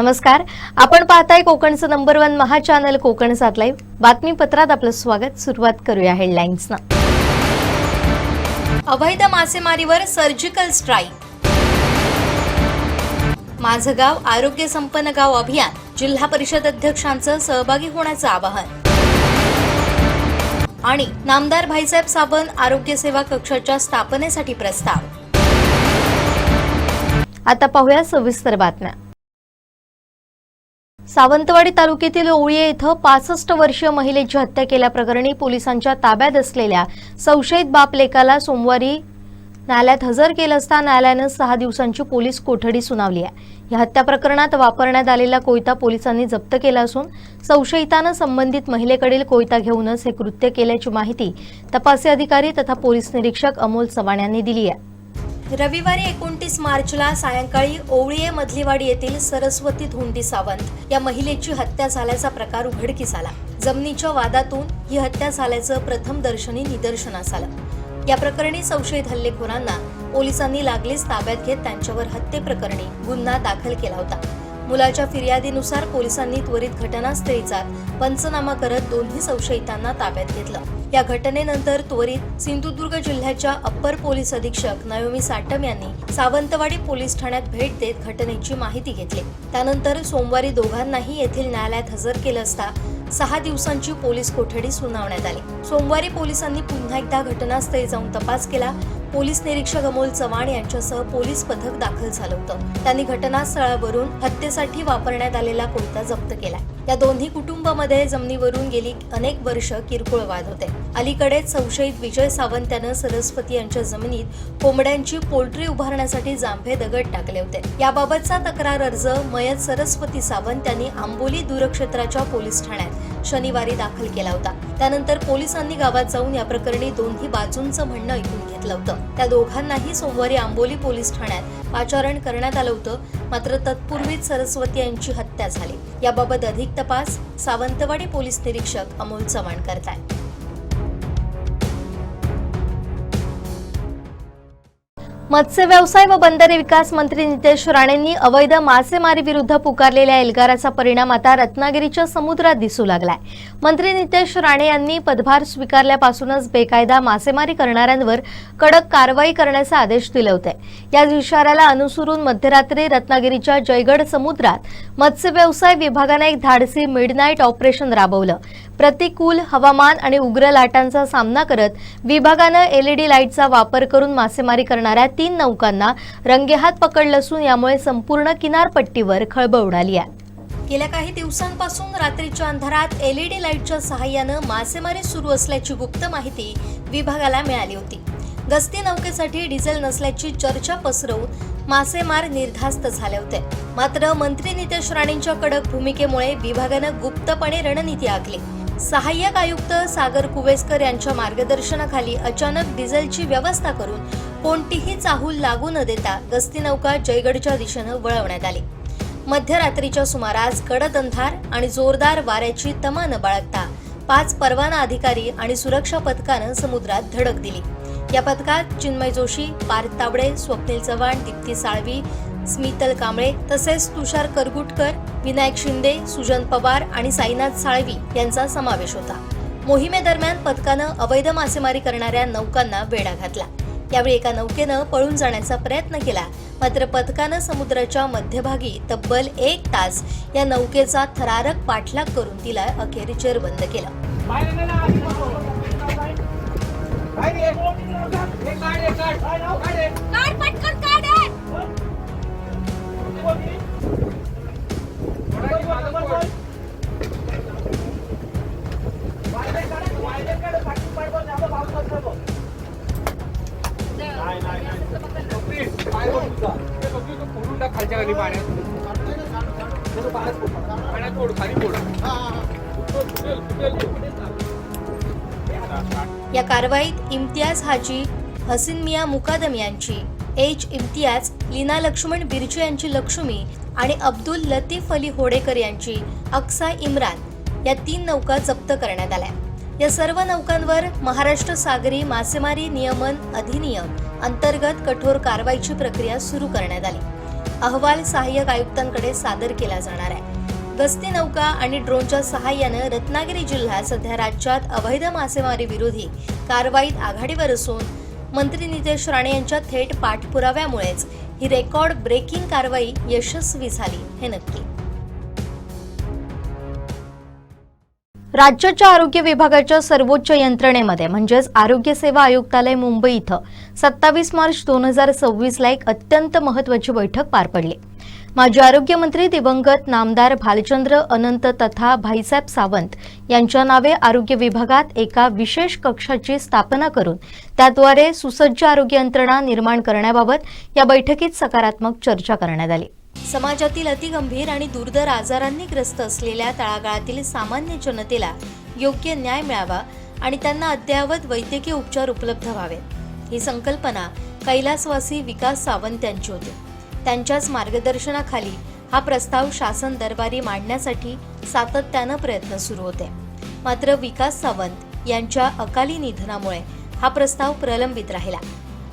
नमस्कार, आपण पाहताय कोकणचं नंबर 1 महा चॅनल कोकण 7 लाईव्ह बातमीपत्रात आपलं स्वागत। सुरुवात करूया हेडलाईन्सना। अवैध मासेमारीवर सर्जिकल स्ट्राईक। माझं गाव आरोग्य संपन्न गाव अभियान, जिल्हा परिषद अध्यक्षांचं सहभागी होण्याचं आवाहन। आणि नामदार भाईसाहेब साबण आरोग्य सेवा कक्षाच्या स्थापनेसाठी प्रस्ताव। आता पाहूया सविस्तर बातम्या। सावंतवाडी तालुक्यातील ओळीये इथं 65 वर्षीय महिलेची हत्या केल्याप्रकरणी पोलिसांच्या ताब्यात असलेल्या संशयित बाप लेकाला सोमवारी न्यायालयात हजर केलं असता न्यायालयानं 6 दिवसांची पोलीस कोठडी सुनावली आहे। या हत्या प्रकरणात वापरण्यात आलेला कोयता पोलिसांनी जप्त केला असून संशयितानं संबंधित महिलेकडील कोयता घेऊनच हे कृत्य केल्याची माहिती तपासी अधिकारी तथा पोलीस निरीक्षक अमोल चव्हाण यांनी दिली आहे। रविवारी 29 मार्चला सायंकाळी ओवळीये मधलीवाडी येथील सरस्वती धोंडी सावंत या महिलेची हत्या झाल्याचा प्रकार उघडकीस आला। जमिनीच्या वादातून ही हत्या झाल्याचं प्रथमदर्शनी निदर्शनास आलं। या प्रकरणी संशयित हल्लेखोरांना पोलिसांनी लागलीच ताब्यात घेत त्यांच्यावर हत्येप्रकरणी गुन्हा दाखल केला होता। मुलाच्या फिर्यादीनुसार पोलिसांनी त्वरित घटनास्थळीचा पंचनामा करत दोन्ही संशयितांना ताब्यात घेतलं। या घटनेनंतर त्वरित सिंधुदुर्ग जिल्ह्याच्या अप्पर पोलीस अधीक्षक नयोमी साटम यांनी सावंतवाडी पोलीस ठाण्यात भेट देत घटनेची माहिती घेतली। त्यानंतर सोमवारी दोघांनाही येथील न्यायालयात हजर केलं असता 6 दिवसांची पोलीस कोठडी सुनावण्यात आली। सोमवारी पोलिसांनी पुन्हा एकदा घटनास्थळी जाऊन तपास केला। पोलीस निरीक्षक अमोल चव्हाण यांच्यासह पोलीस पथक दाखल झालं होतं। त्यांनी घटनास्थळावरून हत्येसाठी वापरण्यात आलेला कोयता जप्त केला। या दोन्ही कुटुंबामध्ये जमिनीवरून गेली अनेक वर्ष किरकोळ वाद होते। अलीकडेच संशयित विजय सावंत यानं सरस्वती यांच्या जमिनीत कोंबड्यांची पोल्ट्री उभारण्यासाठी जांभे दगड टाकले होते। याबाबतचा तक्रार अर्ज मयत सरस्वती सावंत यांनी आंबोली दूरक्षेत्राच्या पोलीस ठाण्यात शनिवारी दाखल केला होता। त्यानंतर पोलिसांनी गावात जाऊन या प्रकरणी दोन्ही बाजूंचं म्हणणं ऐकून घेतलं होतं। त्या दोघांनाही सोमवारी आंबोली पोलीस ठाण्यात पाचारण करण्यात आलं होतं। मात्र तत्पूर्वीच सरस्वती यांची हत्या झाली। याबाबत अधिक तपास सावंतवाडी पोलीस निरीक्षक अमोल चव्हाण करतायत। मत्स्य व्यवसाय व बंदरे विकास मंत्री नितेश राणेंनी अवैध मासेमारी विरुद्ध पुकारलेल्या एल्गाराचा परिणाम आता रत्नागिरीच्या समुद्रात दिसू लागलाय। मंत्री नितेश राणे यांनी पदभार स्वीकारल्यापासूनच बेकायदा मासेमारी करणाऱ्यांवर कडक कारवाई करण्याचे आदेश दिले होते। या इशाऱ्याला अनुसरून मध्यरात्री रत्नागिरीच्या जयगड समुद्रात मत्स्य व्यवसाय विभागाने एक धाडसी मिडनाईट ऑपरेशन राबवलं। प्रतिकूल हवामान आणि उग्र लाटांचा सामना करत विभागानं एलईडी लाईटचा वापर करून मासेमारी करणाऱ्या 3 नौकांना रंगेहात पकडलं असून यामुळे संपूर्ण किनारपट्टीवर खळबळ उडाली आहे। गेल्या काही दिवसांपासून रात्रीच्या अंधारात एलईडी लाईटच्या सहाय्यानं मासेमारी सुरू असल्याची गुप्त माहिती विभागाला मिळाली होती। गस्ती नौकेसाठी डिझेल नसल्याची चर्चा पसरवून मासेमार निर्धास्त झाले होते। मात्र मंत्री नितेश राणेंच्या कडक भूमिकेमुळे विभागानं गुप्तपणे रणनीती आखली। सहाय्यक आयुक्त सागर कुवेसकर यांच्या मार्गदर्शनाखाली अचानक डिझेलची व्यवस्था करून कोणतीही चाहूल लागू न देता गस्ती नौका जयगडच्या दिशेनं वळवण्यात आली। मध्यरात्रीच्या सुमारास गडद अंधार आणि जोरदार वाऱ्याची तमा न बाळगता 5 परवाना अधिकारी आणि सुरक्षा पथकानं समुद्रात धडक दिली। या पथकात चिन्मय जोशी, पार्थ तावडे, स्वप्नील चव्हाण, दीप्ती साळवी, स्मितल कांबळे तसेच तुषार करगुटकर, विनायक शिंदे, सुजन पवार आणि साईनाथ साळवी यांचा समावेश होता। मोहिमेदरम्यान पथकानं अवैध मासेमारी करणाऱ्या नौकांना वेढा घातला। यावेळी एका नौकेनं पळून जाण्याचा प्रयत्न केला। मात्र पथकानं समुद्राच्या मध्यभागी तब्बल 1 तास या नौकेचा थरारक पाठलाग करून तिला अखेर जेरबंद केलं। या कारवाईत इम्तियाज हाजी, हसीन मिया मुकादम यांची, एच इम्तियाज, लीना लक्ष्मण बिर्जे यांची लक्ष्मी आणि अब्दुल लतीफ अली होडेकर यांची अक्सा इम्रान या 3 नौका जप्त करण्यात आल्या। या सर्व नौकांवर महाराष्ट्र सागरी मासेमारी नियमन अधिनियम अंतर्गत कठोर कारवाईची प्रक्रिया सुरू करण्यात आली। अहवाल सहाय्यक आयुक्तांकडे सादर केला जाणार आहे। गस्ती नौका आणि ड्रोनच्या सहाय्याने रत्नागिरी जिल्हा सध्या राज्यात अवैध मासेमारी विरोधी कारवाईत आघाडीवर असून मंत्री नितेश राणे यांच्या थेट पाठपुराव्यामुळेच ही रेकॉर्ड ब्रेकिंग कारवाई यशस्वी झाली हे नक्की। राज्याच्या आरोग्य विभागाच्या सर्वोच्च यंत्रणेमध्ये म्हणजेच आरोग्य सेवा आयुक्तालय मुंबई इथं 27 मार्च 2026 ला एक अत्यंत महत्त्वाची बैठक पार पडली। माजी आरोग्य मंत्री दिवंगत नामदार भालचंद्र अनंत तथा भाईसाहेब सावंत यांच्या नावे आरोग्य विभागात एका विशेष कक्षाची स्थापना करून त्याद्वारे सुसज्ज आरोग्य यंत्रणा निर्माण करण्याबाबत या बैठकीत सकारात्मक चर्चा करण्यात आली। समाजातील अतिगंभीर आणि दुर्धर आजारांनी ग्रस्त असलेल्या तळागाळातील सामान्य जनतेला योग्य न्याय मिळावा आणि त्यांना अद्ययावत वैद्यकीय उपचार उपलब्ध व्हावेत ही संकल्पना कैलासवासी विकास सावंत यांची होती। त्यांच्याच मार्गदर्शनाखाली हा प्रस्ताव शासन दरबारी मांडण्यासाठी सातत्यानं प्रयत्न सुरू होते। मात्र विकास सावंत यांच्या अकाली निधनामुळे हा प्रस्ताव प्रलंबित राहिला।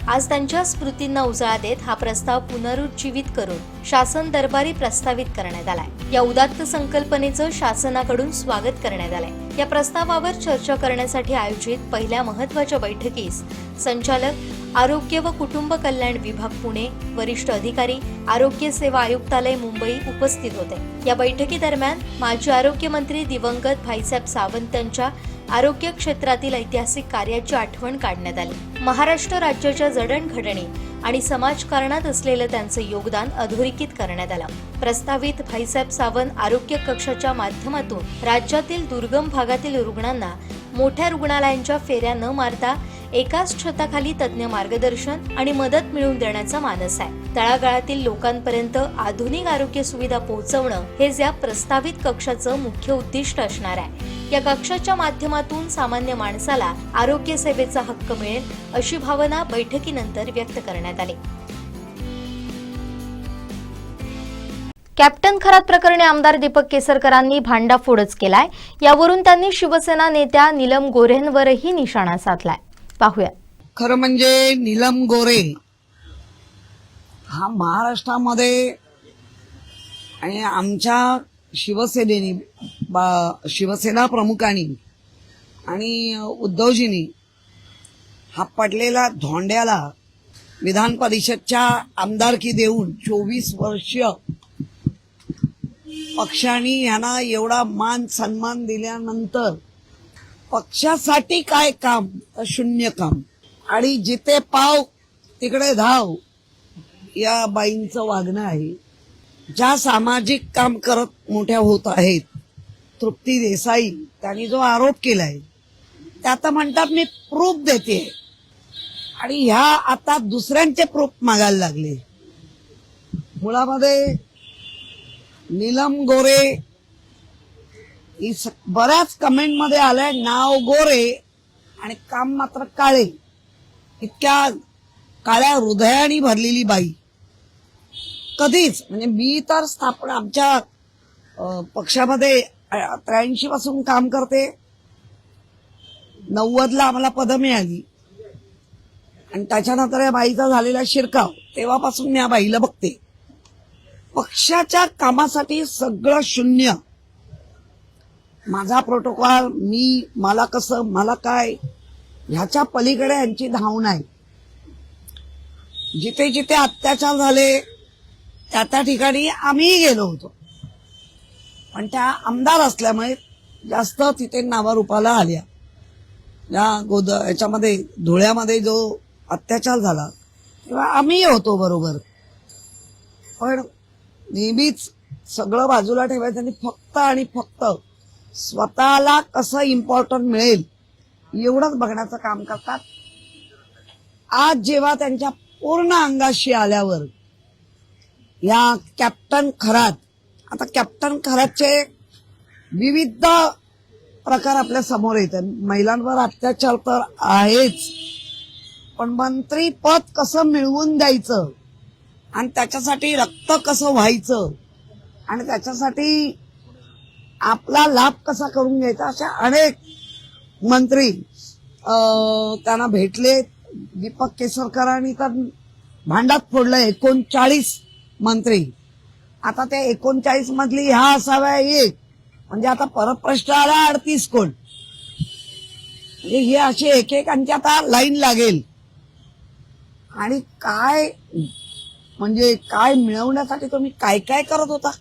आज त्यांच्या स्मृतींना उजाळा देत हा प्रस्ताव पुनरुज्जीवित करून शासन दरबारी प्रस्तावित करण्यात आलाय। या उदात्त संकल्पनेचं शासनाकडून स्वागत करण्यात आलंय। या प्रस्तावावर चर्चा करण्यासाठी आयोजित पहिल्या महत्त्वाच्या बैठकीस संचालक आरोग्य व कुटुंब कल्याण विभाग पुणे, वरिष्ठ अधिकारी आरोग्य सेवा आयुक्तालय मुंबई उपस्थित होते। या बैठकीदरम्यान माजी आरोग्य मंत्री दिवंगत भाईसाहेब सावंत यांच्या आरोग्य क्षेत्रातील ऐतिहासिक कार्याची आठवण काढण्यात आली। महाराष्ट्र राज्याच्या जडणघडणी आणि समाजकारणात असलेलं त्यांचं योगदान अधोरेखित करण्यात आलं। प्रस्तावित भाईसाहेब सावंत आरोग्य कक्षाच्या माध्यमातून राज्यातील दुर्गम भागातील रुग्णांना मोठ्या रुग्णालयांच्या फेऱ्या न मारता एकाच छताखाली तज्ञ मार्गदर्शन आणि मदत मिळवून देण्याचा मानस आहे। तळागाळातील लोकांपर्यंत आधुनिक आरोग्य सुविधा पोहोचवणं हेच या प्रस्तावित कक्षाचं मुख्य उद्दिष्ट असणार आहे। या कक्षाच्या माध्यमातून सामान्य माणसाला आरोग्य सेवेचा हक्क मिळेल अशी भावना बैठकीनंतर व्यक्त करण्यात आली। कॅप्टन खरात प्रकरणी आमदार दीपक केसरकरांनी भांडाफोडच केलाय। यावरून त्यांनी शिवसेना नेत्या नीलम गोऱ्हेंवरही निशाणा साधलाय। पाहूया। खरं म्हणजे नीलम गोरे हा महाराष्ट्रामध्ये आणि आमच्या शिवसेना प्रमुखांनी आणि उद्धवजींनी हा पडलेला धोंड्याला विधान परिषदच्या आमदारकी देऊन 24 वर्ष पक्षाने यांना एवढा मान सन्मान दिल्यानंतर पक्षासाठी काय काम तर शून्य काम आणि जिथे पाव तिकडे धाव या बाईंचं वागणं आहे। ज्या सामाजिक काम करत मोठ्या होत आहेत तृप्ती देसाई त्यांनी जो आरोप केलाय ते आता म्हणतात मी प्रूफ देते आणि ह्या आता दुसऱ्यांचे प्रूफ मागायला लागले। मुळामध्ये नीलम गोरे बऱ्याच कमेंट मध्ये आलंय नाव गोरे आणि काम मात्र काळे। इतक्या काळ्या हृदयाने भरलेली बाई कधीच म्हणजे मी तर स्थापना आमच्या पक्षामध्ये 83 पासून काम करते। 90 ला आम्हाला पद मिळाली आणि त्याच्यानंतर या बाईचा झालेला शिरकाव तेव्हापासून मी या बाईला बघते। पक्षाच्या कामासाठी सगळं शून्य। माझा प्रोटोकॉल मला कसं मला काय ह्याच्या पलीकडे यांची धावण आहे। जिथे जिथे अत्याचार झाले त्या ठिकाणी आम्ही गेलो होतो पण त्या आमदार असल्यामुळे जास्त तिथे नावारूपाला आल्या। याच्यामध्ये धुळ्यामध्ये जो अत्याचार झाला तेव्हा आम्ही होतो बरोबर। पण नेहमीच सगळं बाजूला ठेवायचं आणि फक्त आणि फक्त स्वतःला कसं इम्पॉर्टंट मिळेल एवढंच बघण्याचं काम करतात। आज जेव्हा त्यांच्या पूर्ण अंगाशी आल्यावर या कॅप्टन खरात आता कॅप्टन खरातचे विविध प्रकार आपल्या समोर येतात। महिलांवर अत्याचार तर आहेच पण मंत्री पद कसं मिळवून द्यायचं आणि त्याच्यासाठी रक्त कसं व्हायचं आणि त्याच्यासाठी आपला लाभ कसा करून घ्यायचा अशा अनेक मंत्री त्यांना भेटले। दीपक केसरकरांनी तर भांडात फोडलं। 39 मंत्री. आता त्या 39 मधली ह्या असाव्या एक, म्हणजे आता परत प्रश्न आला 38 कोण. म्हणजे हे असे एकेकांची आता लाईन लागेल. आणि काय म्हणजे काय मिळवण्यासाठी तुम्ही काय काय करत होता.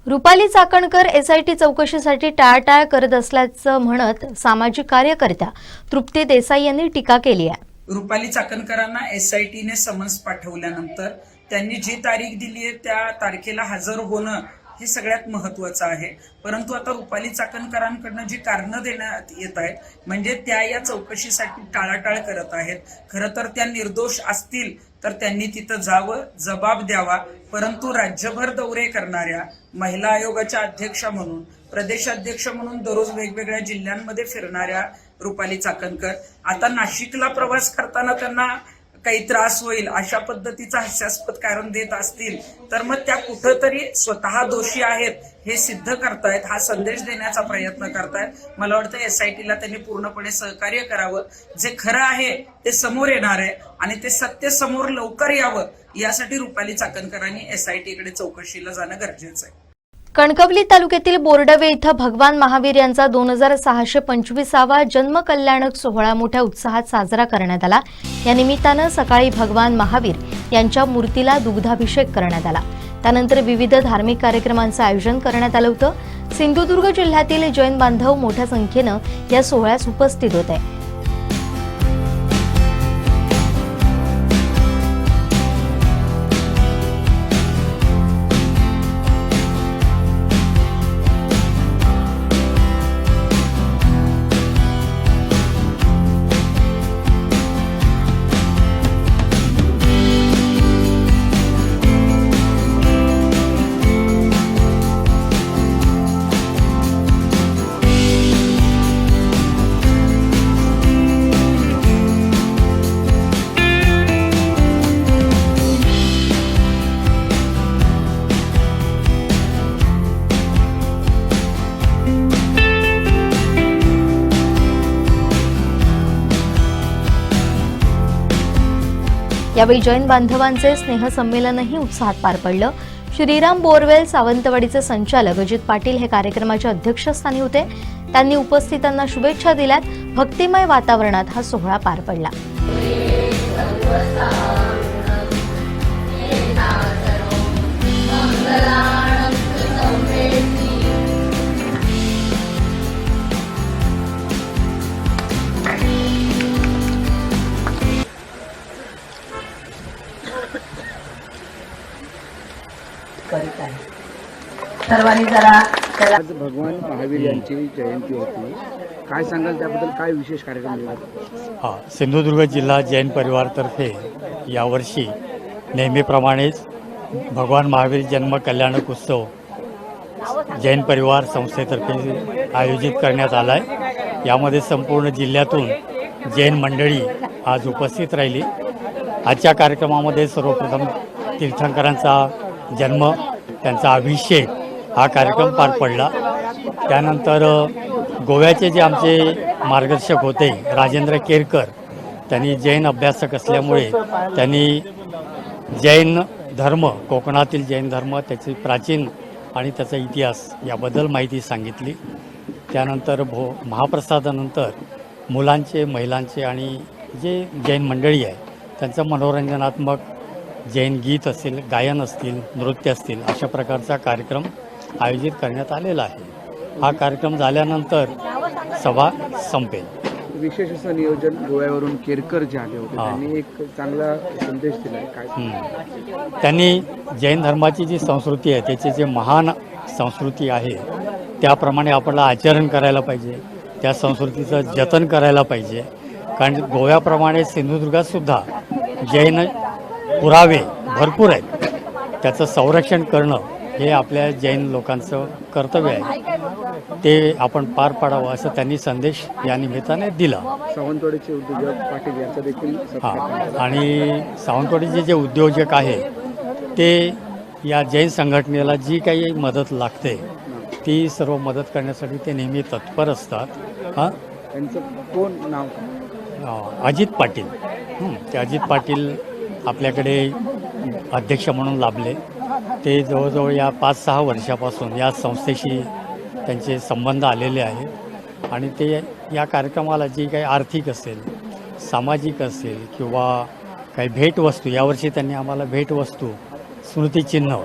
रुपाली चाकणकर एसआयटी चौकशीसाठी टाळाटाळ करत असल्याचं म्हणत सामाजिक कार्यकर्त्या तृप्ती देसाई यांनी टीका केली आहे. रुपाली चाकणकरांना एसआयटीने समन्स पाठवल्यानंतर त्यांनी जी तारीख दिली आहे त्या तारखेला हजर होणं हे सगळ्यात महत्वाचं आहे. परंतु आता रुपाली चाकणकरांकडनं जी कारणं देण्यात येत आहेत म्हणजे त्या या चौकशीसाठी टाळाटाळ करत आहेत. खरं तर त्या निर्दोष असतील तर त्यांनी तिथं जावं, जबाब द्यावा. परंतु राज्यभर दौरे करणाऱ्या, महिला आयोगाच्या अध्यक्षा म्हणून, प्रदेशाध्यक्ष म्हणून दररोज वेगवेगळ्या जिल्ह्यांमध्ये फिरणाऱ्या रुपाली चाकणकर आता नाशिकला प्रवास करताना त्यांना काही त्रास होईल अशा पद्धतीचा हास्यास्पद कारण देत असतील तर मग त्या कुठंतरी स्वतः दोषी आहेत हे सिद्ध करतायत, हा संदेश देण्याचा प्रयत्न करतायत. मला वाटतं एसआयटीला त्यांनी पूर्णपणे सहकार्य करावं. जे खरं आहे ते समोर येणार आहे आणि ते सत्य समोर लवकर यावं यासाठी रुपाली चाकणकरांनी एसआयटीकडे चौकशीला जाणं गरजेचं आहे. कणकवली तालुक्यातील बोर्डवे इथं भगवान महावीर यांचा 2625वा जन्मकल्याणक सोहळा मोठ्या उत्साहात साजरा करण्यात आला. या निमित्तानं सकाळी भगवान महावीर यांच्या मूर्तीला दुग्धाभिषेक करण्यात आला. त्यानंतर विविध धार्मिक कार्यक्रमांचं आयोजन करण्यात आलं होतं. सिंधुदुर्ग जिल्ह्यातील जैन बांधव मोठ्या संख्येनं या सोहळ्यास उपस्थित होते. यावेळी जैन बांधवांचे स्नेहसंमेलनही उत्साहात पार पडलं. श्रीराम बोरवेल सावंतवाडीचे संचालक अजित पाटील हे कार्यक्रमाच्या अध्यक्षस्थानी होते. त्यांनी उपस्थितांना शुभेच्छा दिल्यात. भक्तिमय वातावरणात हा सोहळा पार पडला. सर्वांनी जरा त्याला आज भगवान महावीर यांची जयंती होती. काय सांगाल त्याबद्दल, काय विशेष कार्यक्रम झाला? सिंधुदुर्ग जिल्हा जैन परिवारतर्फे यावर्षी नेहमीप्रमाणेच भगवान महावीर जन्म कल्याणक उत्सव जैन परिवार संस्थेतर्फे आयोजित करण्यात आला आहे. यामध्ये संपूर्ण जिल्ह्यातून जैन मंडळी आज उपस्थित राहिली. आजच्या कार्यक्रमामध्ये सर्वप्रथम तीर्थंकरांचा जन्म, त्यांचा अभिषेक हा कार्यक्रम पार पडला. त्यानंतर गोव्याचे जे आमचे मार्गदर्शक होते राजेंद्र केरकर, त्यांनी जैन अभ्यासक असल्यामुळे त्यांनी जैन धर्म, कोकणातील जैन धर्म, त्याची प्राचीन आणि त्याचा इतिहास याबद्दल माहिती सांगितली. त्यानंतर महाप्रसादानंतर मुलांचे, महिलांचे आणि जे जैन मंडळी आहे त्यांचं मनोरंजनात्मक जैन गीत असतील, गायन असतील, नृत्य असतील अशा प्रकारचा कार्यक्रम आयोजित करण्यात आलेला आहे. हा कार्यक्रम झाल्यानंतर सभा संपेल. विशेष असं नियोजन गोव्यावरून केरकर जे आले होते त्यांनी एक चांगला संदेश दिला. काय त्यांनी जैन धर्माची जी संस्कृती आहे, त्याची जे महान संस्कृती आहे त्याप्रमाणे आपल्याला आचरण करायला पाहिजे, त्या संस्कृतीचं जतन करायला पाहिजे. कारण गोव्याप्रमाणे सिंधुदुर्गातसुद्धा जैन पुरावे भरपूर आहेत. त्याचं संरक्षण करणं हे आपल्या जैन लोकांचं कर्तव्य आहे. ते आपण पार पाडावं असं त्यांनी संदेश या निमित्ताने दिला. सावंतवाडीचे उद्योजक पाटील यांचा देखील आणि सावंतवाडीचे जे उद्योजक आहे ते या जैन संघटनेला जी काही मदत लागते ती सर्व मदत करण्यासाठी ते नेहमी तत्पर असतात. त्यांचं कोण नाव? अजित पाटील. ते अजित पाटील आपल्याकडे अध्यक्ष म्हणून लाभले. ते जवळजवळ या 5-6 वर्षापासून या संस्थेशी त्यांचे संबंध आलेले आहेत आणि ते या कार्यक्रमाला जी काही आर्थिक असेल, सामाजिक असेल किंवा काही भेटवस्तू, यावर्षी त्यांनी आम्हाला भेटवस्तू, स्मृतिचिन्ह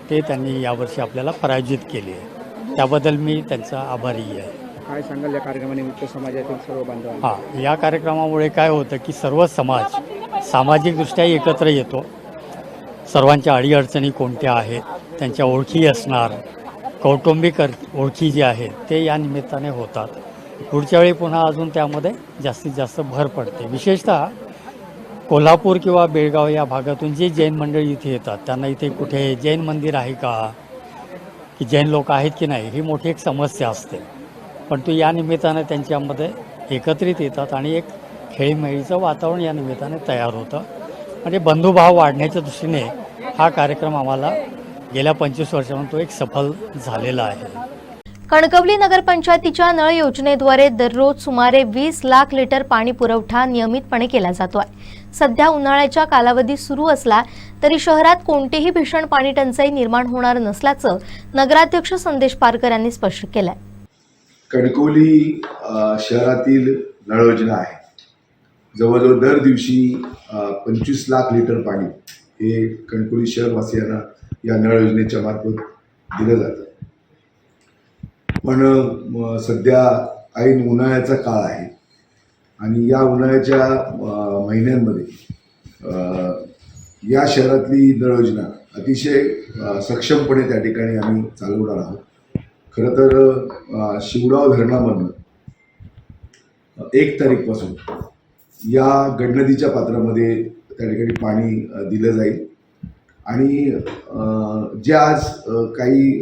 ते त्यांनी यावर्षी आपल्याला प्रायोजित केली आहे. त्याबद्दल मी त्यांचा आभारी आहे. काय सांगाल या कार्यक्रमानिमित्त समाजातील सर्व बांधवांना? हां, या कार्यक्रमामुळे काय होतं की सर्व समाज सामाजिकदृष्ट्या एकत्र येतो. सर्वांच्या अडीअडचणी कोणत्या आहेत, त्यांच्या ओळखी असणार, कौटुंबिक ओळखी जे आहेत ते या निमित्ताने होतात. पुढच्या वेळी पुन्हा अजून त्यामध्ये जास्तीत जास्त भर पडते. विशेषतः कोल्हापूर किंवा बेळगाव या भागातून जे जैन मंडळी इथे येतात त्यांना इथे कुठे जैन मंदिर आहे का, की जैन लोक आहेत की नाही, ही मोठी एक समस्या असते. पण तो या निमित्ताने त्यांच्यामध्ये एकत्रित येतात आणि एक खेळीमेळीचं वातावरण या निमित्ताने तयार होतं. म्हणजे बंधुभाव वाढण्याच्या दृष्टीने हा कार्यक्रम आम्हाला गेल्या 25 वर्षांपासून तो एक सफल झालेला आहे. कणकवली नगरपंचायतीच्या नळ योजनेद्वारे दररोज सुमारे 20 लाख लिटर पाणी पुरवठा नियमितपणे केला जातो आहे. सध्या उन्हाळ्याच्या कालावधी सुरू असला तरी शहरात कोणतीही भीषण पाणी टंचाई निर्माण होणार नसल्याचं नगराध्यक्ष संदेश पारकर यांनी स्पष्ट केलं आहे. कणकवली शहरातील नळ योजना आहे. जवळजवळ दर दिवशी 25 लाख लिटर पाणी हे कणकवली शहरवासियांना या नळ योजनेच्या मार्फत दिलं जातं. पण सध्या ऐन उन्हाळ्याचा काळ आहे आणि या उन्हाळ्याच्या महिन्यांमध्ये या शहरातली नळ योजना अतिशय सक्षमपणे त्या ठिकाणी आम्ही चालवणार आहोत. खरं तर शिवडाव धरणामधून 1 तारीखपासून या गडनदीच्या पात्रामध्ये त्या ठिकाणी पाणी दिलं जाईल आणि जे आज काही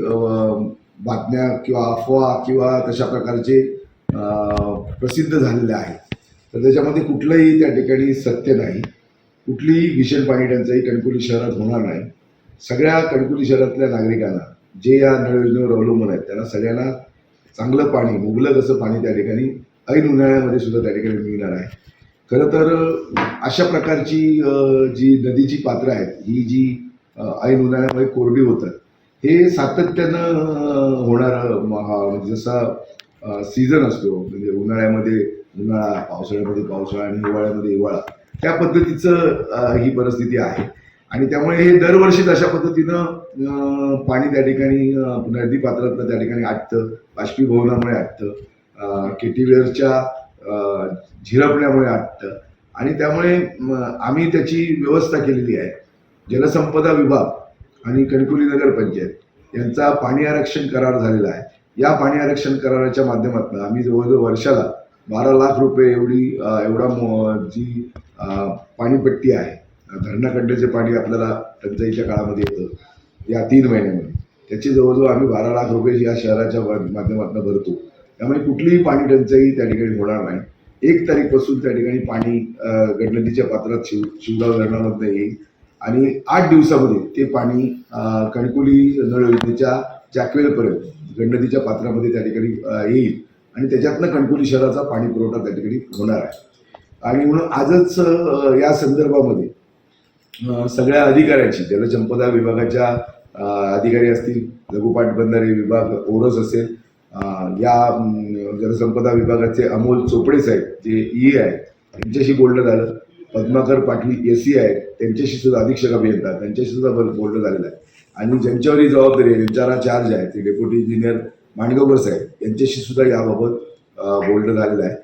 बातम्या किंवा अफवा किंवा तशा प्रकारचे प्रसिद्ध झालेले आहेत, तर त्याच्यामध्ये कुठलंही त्या ठिकाणी सत्य नाही. कुठलीही भीषण पाणी टंचाई कणकवली शहरात होणार नाही. सगळ्या कणकवली शहरातल्या नागरिकांना जे या नळ योजनेवर अवलंबून आहेत त्यांना सगळ्यांना चांगलं पाणी, मुबलक असं पाणी त्या ठिकाणी ऐन उन्हाळ्यामध्ये सुद्धा त्या ठिकाणी मिळणार आहे. खरं तर अशा प्रकारची जी नदीची पात्रं आहेत ही जी ऐन उन्हाळ्यामध्ये कोरडी होतात, हे सातत्यानं होणारं म्हणजे जसा सीझन असतो, म्हणजे उन्हाळ्यामध्ये उन्हाळा, पावसाळ्यामध्ये पावसाळा आणि हिवाळ्यामध्ये हिवाळा, त्या पद्धतीचं ही परिस्थिती आहे. आणि त्यामुळे हे दरवर्षीच अशा पद्धतीनं पाणी त्या ठिकाणी नदी पात्रातलं त्या ठिकाणी आटतं, बाष्पीभवनामुळे आटतं, केटीवेअरच्या झिरपण्यामुळे आटतं आणि त्यामुळे आम्ही त्याची व्यवस्था केलेली आहे. जलसंपदा विभाग आणि कणकवली नगरपंचायत यांचा पाणी आरक्षण करार झालेला आहे. या पाणी आरक्षण कराराच्या माध्यमातून आम्ही जवळजवळ वर्षाला 12 लाख रुपये एवढा जी पाणीपट्टी आहे, धरणाकडलं जे पाणी आपल्याला टंचाईच्या काळामध्ये येतं या 3 महिन्यामध्ये, त्याची जवळजवळ आम्ही 12 लाख रुपये या शहराच्या माध्यमातून भरतो. त्यामुळे कुठलीही पाणी टंचाई त्या ठिकाणी होणार नाही. 1 तारीखपासून त्या ठिकाणी पाणी गडनदीच्या पात्रात शिवगाव धरणामधनं येईल आणि 8 दिवसामध्ये ते पाणी कणकवली नळ योजनेच्या जॅकवेलपर्यंत गडनदीच्या पात्रामध्ये त्या ठिकाणी येईल आणि त्याच्यातनं कणकवली शहराचा पाणी पुरवठा त्या ठिकाणी होणार आहे. आणि म्हणून आजच या संदर्भामध्ये सगळ्या अधिकाऱ्यांची, जलसंपदा विभागाच्या अधिकारी असतील, लघुपाट बंधारे विभाग ओरस असेल, या जलसंपदा विभागाचे अमोल चोपडे साहेब जे ई आहेत त्यांच्याशी बोलणं झालं. पद्माकर पाटील एसी आहेत त्यांच्याशी सुद्धा, अधीक्षक अभियंता त्यांच्याशी सुद्धा बोलणं झालेलं आहे. आणि ज्यांच्यावर ही जबाबदारी आहे, ज्यांच्यावर चार्ज आहे, ते डेप्युटी इंजिनियर मांडगवकर साहेब यांच्याशी सुद्धा याबाबत बोलणं झालेलं आहे.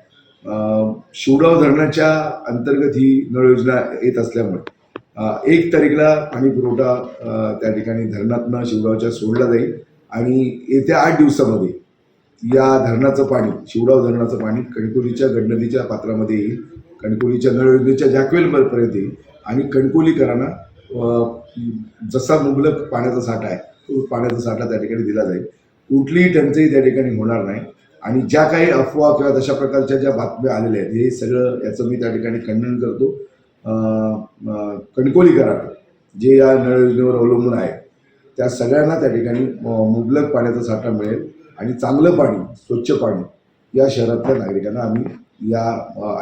शिवडाव धरणाच्या अंतर्गत ही नळ योजना येत असल्यामुळे 1 तारीखला पाणी पुरवठा त्या ठिकाणी धरणातनं शिवडावच्या सोडला जाईल आणि येत्या 8 दिवसामध्ये या धरणाचं पाणी, शिवडाव धरणाचं पाणी कणकवलीच्या गडनदीच्या पात्रामध्ये येईल, कणकवलीच्या नळ योजनेच्या जॅकवेलपर्यंत येईल आणि कणकवलीकरांना जसा मुबलक पाण्याचा साठा आहे तो पाण्याचा साठा त्या ठिकाणी दिला जाईल. कुठलीही टंचाई त्या ठिकाणी होणार नाही. आणि ज्या काही अफवा किंवा तशा प्रकारच्या ज्या बातम्या आलेल्या आहेत, हे सगळं याचं मी त्या ठिकाणी खंडन करतो. कणकवलीकरांना जे या नळ योजनेवर अवलंबून आहे त्या सगळ्यांना त्या ठिकाणी मुबलक पाण्याचा साठा मिळेल आणि चांगलं पाणी, स्वच्छ पाणी या शहरातल्या नागरिकांना आम्ही या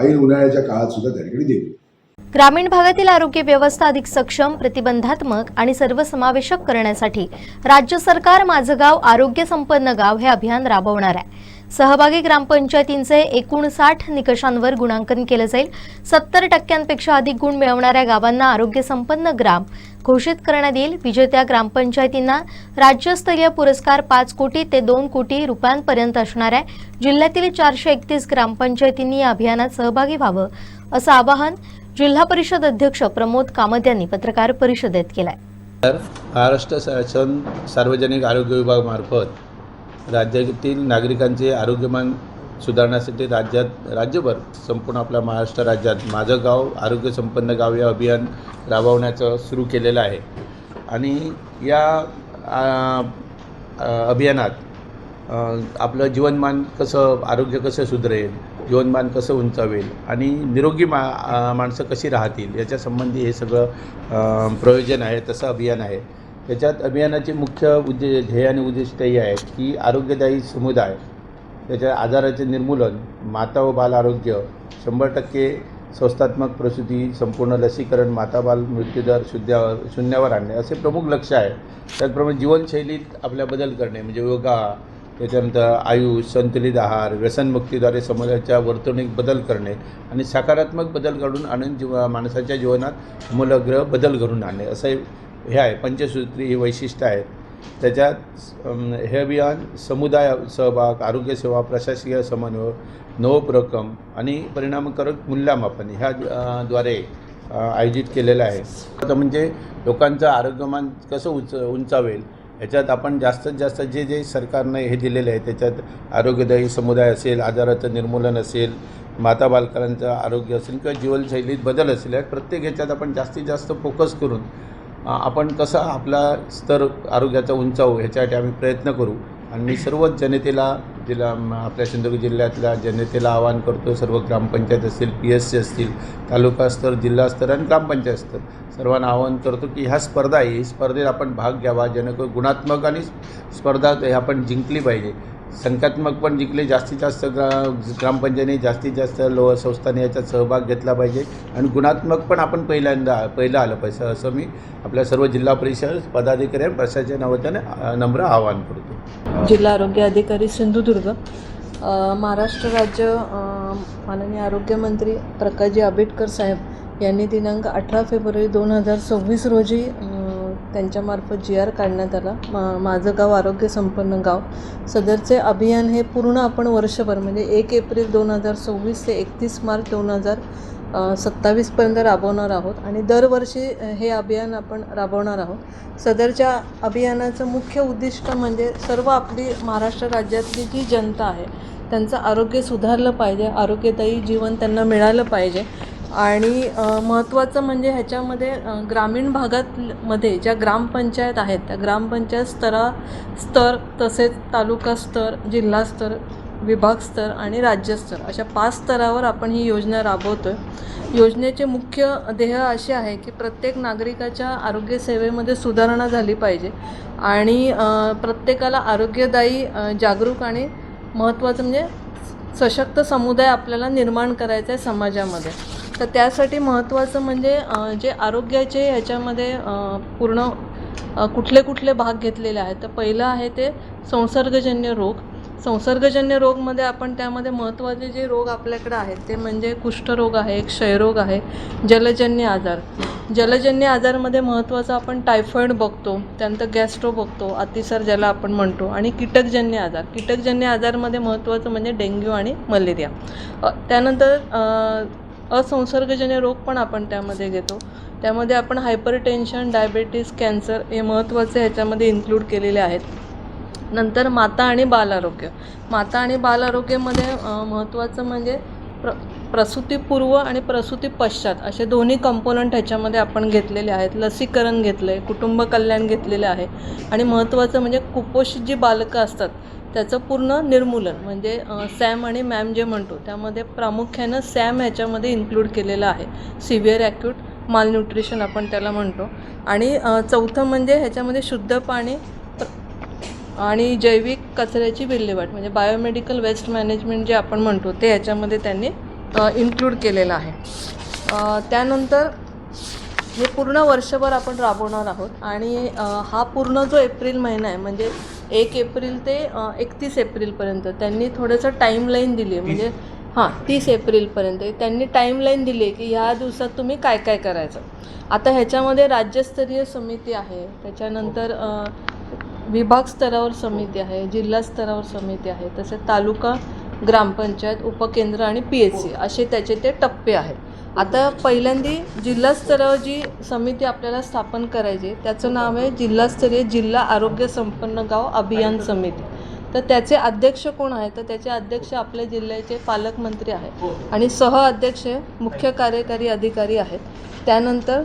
ऐन उन्हाळ्याच्या काळात सुद्धा त्या ठिकाणी देऊ. ग्रामीण भागातील आरोग्य व्यवस्था अधिक सक्षम, प्रतिबंधात्मक आणि सर्वसमावेशक करण्यासाठी राज्य सरकार माझं गाव आरोग्य संपन्न गाव हे अभियान राबवणार आहे. सहभागी ग्रामपंचायतींचे एकूण 60 निकषांवर गुणांकन केलं जाईल. 70% अधिक गुण मिळवणाऱ्या गावांना आरोग्य संपन्न ग्राम घोषित करण्यात येईल. विजेत्या ग्रामपंचायतींना राज्यस्तरीय पुरस्कार 5 कोटी ते 2 कोटी रुपयांपर्यंत असणार आहे. जिल्ह्यातील 431 ग्रामपंचायतींनी या अभियानात सहभागी व्हावं असं आवाहन जिल्हा परिषद अध्यक्ष प्रमोद कामत यांनी पत्रकार परिषदेत केलं आहे. तर महाराष्ट्र शासन सार्वजनिक आरोग्य विभागामार्फत राज्यातील नागरिकांचे आरोग्यमान सुधारण्यासाठी राज्यभर संपूर्ण आपल्या महाराष्ट्र राज्यात माझं गाव आरोग्य संपन्न गाव हे अभियान राबवण्याचं सुरू केलेलं आहे. आणि या अभियानात आपलं जीवनमान कसं, आरोग्य कसं सुधारेल, जीवनमान कसं उंचावेल आणि निरोगी माणसं कशी राहतील याच्या संबंधी हे सगळं प्रयोजन आहे, तसं अभियान आहे. त्याच्यात अभियानाचे मुख्य ध्येय आणि उद्दिष्ट हे आहेत की आरोग्यदायी समुदाय, त्याच्या आजाराचे निर्मूलन, माता व बाल आरोग्य, 100% संस्थात्मक प्रसूती, संपूर्ण लसीकरण, माता बाल मृत्यूदर शून्यावर आणणे असे प्रमुख लक्ष्य आहे. त्याचप्रमाणे जीवनशैलीत आपल्या बदल करणे म्हणजे योगा, त्याच्यानंतर आयुष, संतुलित आहार, व्यसनमुक्तीद्वारे समाजाच्या वर्तणुकीत बदल करणे आणि सकारात्मक बदल घडून माणसाच्या जीवनात आमूलाग्र बदल घडून आणणे असं हे आहे. पंचसूत्री ही वैशिष्ट्य आहेत. त्याच्यात हे अभियान समुदाय सहभाग, आरोग्यसेवा, प्रशासकीय समन्वय, नवोपक्रम आणि परिणामकारक मूल्यमापन ह्या द्वारे आयोजित केलेलं आहे. आता म्हणजे लोकांचं आरोग्यमान कसं उंचावेल ह्याच्यात आपण जास्तीत जास्त जे सरकारने हे दिलेलं आहे त्याच्यात आरोग्यदायी समुदाय असेल, आजाराचं निर्मूलन असेल, माता बालकांचं आरोग्य असेल किंवा जीवनशैलीत बदल असेल, या प्रत्येक ह्याच्यात आपण जास्तीत जास्त फोकस करून आपण कसं आपला स्तर आरोग्याचा उंचावू ह्याच्यासाठी आम्ही प्रयत्न करू. आणि मी सर्व जनतेला आपल्या सिंधुदुर्ग जिल्ह्यातल्या जनतेला आवाहन करतो, सर्व ग्रामपंचायत असतील, PSC असतील, तालुका स्तर, जिल्हा स्तर आणि ग्रामपंचायत स्तर सर्वांना आवाहन करतो की ह्या स्पर्धा आहे, ही स्पर्धेत आपण भाग घ्यावा, जेणेकरून गुणात्मक आणि स्पर्धा हे आपण जिंकली पाहिजे. संख्यात्मक पण जिंकले, जास्तीत जास्त ग्रामपंचायतीने जास्तीत जास्त संस्थांनी याच्यात सहभाग घेतला पाहिजे आणि गुणात्मक पण आपण पहिलं आलं पाहिजे असं मी आपल्या सर्व जिल्हा परिषद पदाधिकारी आणि प्रशासनाच्या नावाने नम्र आवाहन करतो. जिल्हा आरोग्य अधिकारी सिंधुदुर्ग. महाराष्ट्र राज्य माननीय आरोग्यमंत्री प्रकाशजी आंबेडकर साहेब यांनी दिनांक 18 फेब्रुवारी 2026 रोजी त्यांच्यामार्फत GR काढण्यात आला, माझं गाव आरोग्य संपन्न गाव. सदरचे अभियान हे पूर्ण आपण वर्षभर म्हणजे 1 एप्रिल 2026 ते 31 मार्च 2027पर्यंत राबवणार आहोत आणि दरवर्षी हे अभियान आपण राबवणार आहोत. सदरच्या अभियानाचं मुख्य उद्दिष्ट म्हणजे सर्व आपली महाराष्ट्र राज्यातली जी जनता आहे त्यांचं आरोग्य सुधारलं पाहिजे, आरोग्यदायी जीवन त्यांना मिळालं पाहिजे. आणि महत्त्वाचं म्हणजे ह्याच्यामध्ये ग्रामीण भागातमध्ये ज्या ग्रामपंचायत आहेत त्या ग्रामपंचायत स्तर तसेच तालुका स्तर, जिल्हा स्तर, विभाग स्तर आणि राज्यस्तर अशा 5 स्तरावर आपण ही योजना राबवतो आहे. योजनेचे मुख्य ध्येय असे आहे की प्रत्येक नागरिकाच्या आरोग्यसेवेमध्ये सुधारणा झाली पाहिजे आणि प्रत्येकाला आरोग्यदायी, जागरूक आणि महत्त्वाचं म्हणजे सशक्त समुदाय आपल्याला निर्माण करायचा आहे समाजामध्ये. तर त्यासाठी महत्त्वाचं म्हणजे जे आरोग्याचे ह्याच्यामध्ये पूर्ण कुठले भाग घेतलेले आहेत. तर पहिलं आहे ते संसर्गजन्य रोग. संसर्गजन्य रोगमध्ये आपण त्यामध्ये महत्त्वाचे जे रोग आपल्याकडे आहेत ते म्हणजे कुष्ठरोग आहे, क्षयरोग आहे, जलजन्य आजार. जलजन्य आजारमध्ये महत्त्वाचं आपण टायफॉईड बघतो, त्यानंतर गॅस्ट्रो बघतो, अतिसार ज्याला आपण म्हणतो, आणि कीटकजन्य आजार. कीटकजन्य आजारमध्ये महत्त्वाचं म्हणजे डेंग्यू आणि मलेरिया. त्यानंतर असंसर्गजन्य रोग पण आपण त्यामध्ये घेतो. त्यामध्ये आपण हायपरटेन्शन, डायबेटीस, कॅन्सर हे महत्त्वाचे ह्याच्यामध्ये इन्क्लूड केलेले आहेत. नंतर माता आणि बाल आरोग्य. माता आणि बाल आरोग्यामध्ये महत्त्वाचं म्हणजे प्रसूतीपूर्व आणि प्रसूती पश्चात असे दोन्ही कंपोनंट ह्याच्यामध्ये आपण घेतलेले आहेत. लसीकरण घेतलं आहे, कुटुंब कल्याण घेतलेलं आहे आणि महत्त्वाचं म्हणजे कुपोषित जी बालकं असतात त्याचं पूर्ण निर्मूलन म्हणजे सॅम आणि मॅम जे म्हणतो त्यामध्ये प्रामुख्यानं सॅम ह्याच्यामध्ये इन्क्लूड केलेलं आहे. सिव्हिअर ॲक्यूट मालन्यूट्रिशन आपण त्याला म्हणतो. आणि चौथं म्हणजे ह्याच्यामध्ये शुद्ध पाणी आणि जैविक कचऱ्याची विल्हेवाट म्हणजे बायोमेडिकल वेस्ट मॅनेजमेंट जे आपण म्हणतो ते ह्याच्यामध्ये त्यांनी इन्क्लूड केलेलं आहे. त्यानंतर हे पूर्ण वर्षभर आपण राबवणार आहोत आणि हा पूर्ण जो एप्रिल महिना आहे म्हणजे 1 एप्रिल ते 31 एप्रिलपर्यंत त्यांनी थोडंसं टाईमलाईन दिली आहे. म्हणजे 30 एप्रिलपर्यंत त्यांनी टाईमलाईन दिली आहे की ह्या दिवसात तुम्ही काय काय करायचं. आता ह्याच्यामध्ये राज्यस्तरीय समिती आहे, त्याच्यानंतर विभाग स्तरावर समिती आहे, जिल्हा स्तरावर समिती आहे, तसेच तालुका, ग्रामपंचायत, उपकेंद्र आणि PHC असे त्याचे ते टप्पे आहेत. आता पहिल्यांदी जिल्हा स्तरावर जी समिती आपल्याला स्थापन करायची त्याचं नाव आहे जिल्हास्तरीय जिल्हा आरोग्य संपन्न गाव अभियान समिती. तर त्याचे अध्यक्ष कोण आहेत तर त्याचे अध्यक्ष आपल्या जिल्ह्याचे पालकमंत्री आहेत आणि अध्यक्ष मुख्य कार्यकारी अधिकारी आहेत. त्यानंतर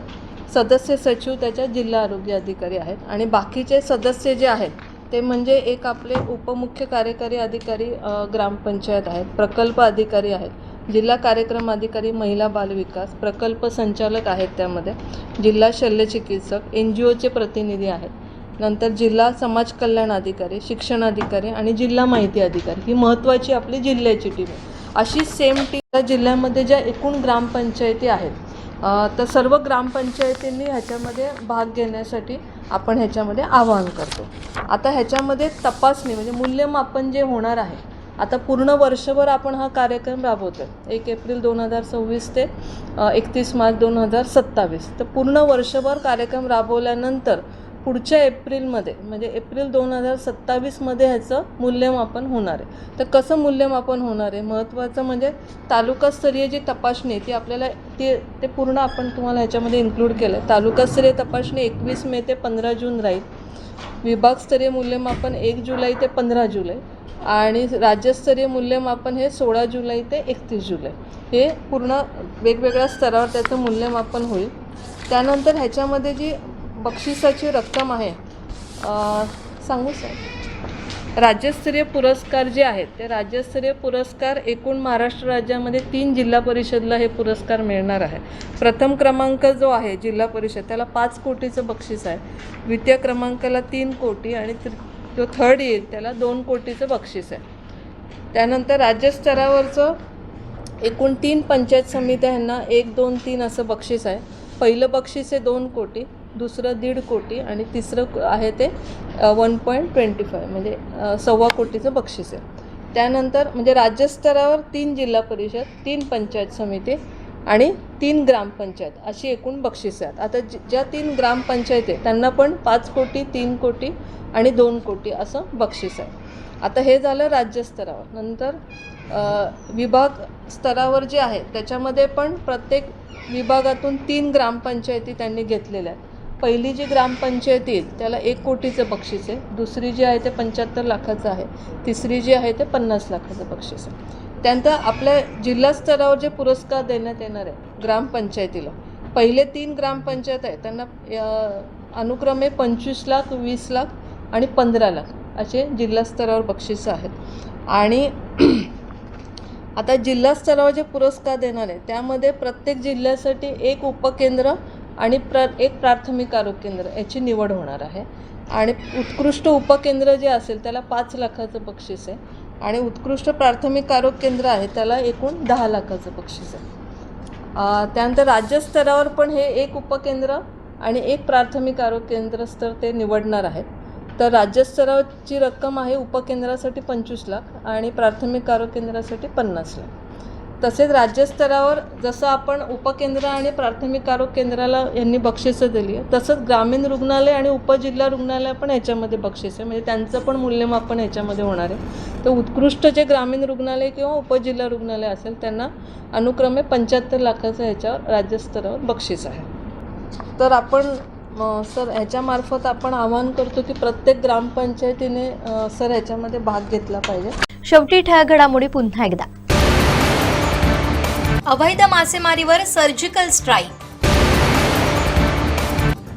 सदस्य सचिव त्याच्या जिल्हा आरोग्य अधिकारी आहेत आणि बाकीचे सदस्य जे आहेत ते म्हणजे एक आपले उपमुख्य कार्यकारी अधिकारी ग्रामपंचायत आहेत, प्रकल्प अधिकारी आहेत, जिल्हा कार्यक्रम अधिकारी महिला बालविकास, प्रकल्प संचालक आहेत, त्यामध्ये जिल्हा शल्यचिकित्सक, NGOचे प्रतिनिधी आहेत, नंतर जिल्हा समाज कल्याण अधिकारी, शिक्षण अधिकारी आणि जिल्हा माहिती अधिकारी. ही महत्त्वाची आपली जिल्ह्याची टीम आहे. अशी सेम टीम जिल्ह्यामध्ये ज्या एकूण ग्रामपंचायती आहेत तर सर्व ग्रामपंचायतींनी ह्याच्यामध्ये भाग घेण्यासाठी आपण ह्याच्यामध्ये आवाहन करतो. आता ह्याच्यामध्ये तपासणी म्हणजे मूल्यमापन जे होणार आहे, आता पूर्ण वर्षभर आपण हा कार्यक्रम राबवतो 1 एप्रिल 2026 ते 31 मार्च 2027. तर पूर्ण वर्षभर कार्यक्रम राबवल्यानंतर पुढच्या एप्रिलमध्ये म्हणजे एप्रिल 2027मध्ये ह्याचं मूल्यमापन होणार आहे. तर कसं मूल्यमापन होणार आहे महत्त्वाचं म्हणजे तालुकास्तरीय जी तपासणी ती आपल्याला ते पूर्ण आपण तुम्हाला ह्याच्यामध्ये इन्क्लूड केलं आहे. तालुकास्तरीय तपासणी 21 मे ते 15 जून राहील. विभागस्तरीय मूल्यमापन 1 जुलै ते 15 जुलै आणि राज्यस्तरीय मूल्यमापन हे 16 जुलै ते 31 जुलै. हे पूर्ण वेगवेगळ्या स्तरावर त्याचं मूल्यमापन होईल. त्यानंतर ह्याच्यामध्ये जी बक्षिसाची रक्कम आहे सांगू सर. राज्यस्तरीय पुरस्कार जे आहेत ते राज्यस्तरीय पुरस्कार एकूण महाराष्ट्र राज्यामध्ये 3 जिल्हा परिषदला हे पुरस्कार मिळणार आहे. प्रथम क्रमांक जो आहे जिल्हा परिषद त्याला 5 कोटीचं बक्षीस आहे, द्वितीय क्रमांकाला 3 कोटी आणि जो थर्ड येईल त्याला 2 कोटीचं बक्षीस आहे. त्यानंतर राज्यस्तरावरचं एकूण 3 पंचायत समित्या ह्यांना 1, 2, 3 असं बक्षीस आहे. पहिलं बक्षीस आहे 2 कोटी, दुसरं 1.5 कोटी आणि तिसरं आहे ते 1.25 म्हणजे 1.25 कोटीचं बक्षीस आहे. त्यानंतर म्हणजे राज्यस्तरावर 3 जिल्हा परिषद, 3 पंचायत समिती आणि 3 ग्रामपंचायत अशी एकूण बक्षिसे आहेत. आता ज्या 3 ग्रामपंचायत आहेत त्यांना पण 5 कोटी, 3 कोटी आणि 2 कोटी असं बक्षीस आहे. आता हे झालं राज्यस्तरावर. नंतर विभाग स्तरावर जे आहे त्याच्यामध्ये पण प्रत्येक विभागातून 3 ग्रामपंचायती त्यांनी घेतलेल्या आहेत. पहिली जी ग्रामपंचायत येईल त्याला 1 कोटीचं बक्षीस आहे, दुसरी जी आहे ते 75 लाखाचं आहे, तिसरी जी आहे ते 50 लाखाचं बक्षीस आहे. त्यानंतर आपल्या जिल्हा स्तरावर जे पुरस्कार देण्यात येणार आहे ग्रामपंचायतीला, पहिले 3 ग्रामपंचायत आहेत त्यांना अनुक्रमे 25 लाख, 20 लाख आणि 15 लाख असे जिल्हा स्तरावर बक्षिसं आहेत. आणि आता जिल्हा स्तरावर जे पुरस्कार देणार आहे त्यामध्ये प्रत्येक जिल्ह्यासाठी 1 उपकेंद्र आणि एक प्राथमिक आरोग्य केंद्र याची निवड होणार आहे. आणि उत्कृष्ट उपकेंद्र जे असेल त्याला 5 लाखाचं बक्षीस आहे आणि उत्कृष्ट प्राथमिक आरोग्य केंद्र आहे त्याला एकूण 10 लाखाचं बक्षीस आहे. त्यानंतर राज्यस्तरावर पण हे 1 उपकेंद्र आणि 1 प्राथमिक आरोग्य केंद्र स्तर ते निवडणार आहेत. तर राज्यस्तरावरची रक्कम आहे उपकेंद्रासाठी 25 लाख आणि प्राथमिक आरोग्य केंद्रासाठी 50 लाख. तसेच राज्यस्तरावर जसं आपण उपकेंद्र आणि प्राथमिक आरोग्य केंद्राला यांनी बक्षिसं दिली आहे तसंच ग्रामीण रुग्णालय आणि उपजिल्हा रुग्णालय पण ह्याच्यामध्ये बक्षीस आहे, म्हणजे त्यांचं पण मूल्यमापन ह्याच्यामध्ये होणार आहे. तर उत्कृष्ट जे ग्रामीण रुग्णालय किंवा उपजिल्हा रुग्णालय असेल त्यांना अनुक्रमे 75 लाखाचं ह्याच्यावर राज्यस्तरावर बक्षीस आहे. तर आपण सर ह्याच्यामार्फत आपण आवाहन करतो की प्रत्येक ग्रामपंचायतीने सर ह्याच्यामध्ये भाग घेतला पाहिजे. शेवटी ठळक घडामोडी पुन्हा एकदा. अवैध मासेमारीवर सर्जिकल स्ट्राईक.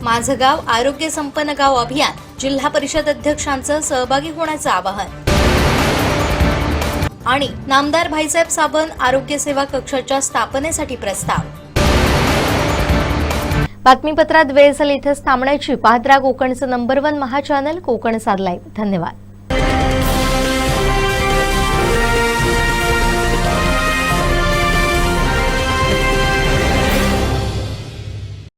माझं गाव आरोग्य संपन्न गाव अभियान, जिल्हा परिषद अध्यक्षांचं सहभागी होण्याचं आवाहन. आणि नामदार भाईसाहेब साबण आरोग्य सेवा कक्षाच्या स्थापनेसाठी प्रस्ताव. बातमीपत्रात वेळ झाली इथेच थांबण्याची. पाहत राहा कोकणचं नंबर 1 महा चॅनल कोकण साध लाईव्ह. धन्यवाद.